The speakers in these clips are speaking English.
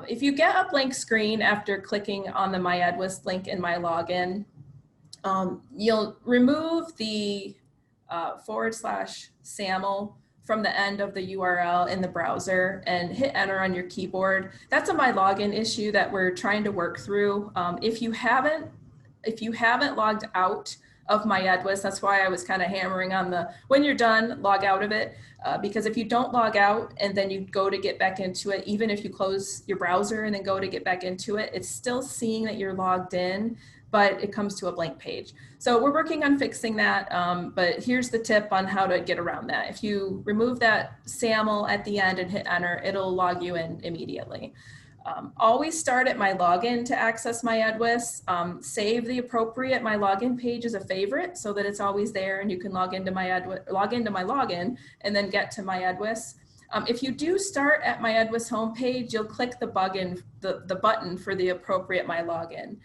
If you get a blank screen after clicking on the miehdwis link in my login, you'll remove the /SAML from the end of the URL in the browser and hit enter on your keyboard. That's a my login issue that we're trying to work through. If you haven't logged out of miehdwis, that's why I was kind of hammering on the when you're done, log out of it. Because if you don't log out and then you go to get back into it, even if you close your browser and then go to get back into it, it's still seeing that you're logged in, but it comes to a blank page. So we're working on fixing that, but here's the tip on how to get around that. If you remove that SAML at the end and hit enter, it'll log you in immediately. Always start at my login to access miehdwis. Save the appropriate my login page as a favorite so that it's always there and you can log into my login and then get to miehdwis. If you do start at miehdwis homepage, you'll click the button for the appropriate my login.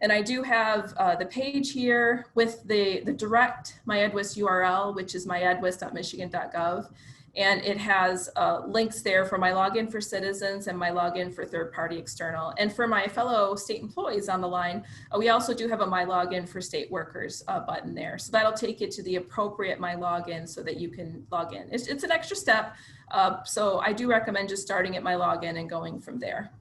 And I do have the page here with the direct miehdwis URL, which is miehdwis.michigan.gov. And it has links there for my login for citizens and my login for third-party external. And for my fellow state employees on the line, we also do have a my login for state workers button there. So that'll take you to the appropriate my login so that you can log in. It's an extra step. So I do recommend just starting at my login and going from there.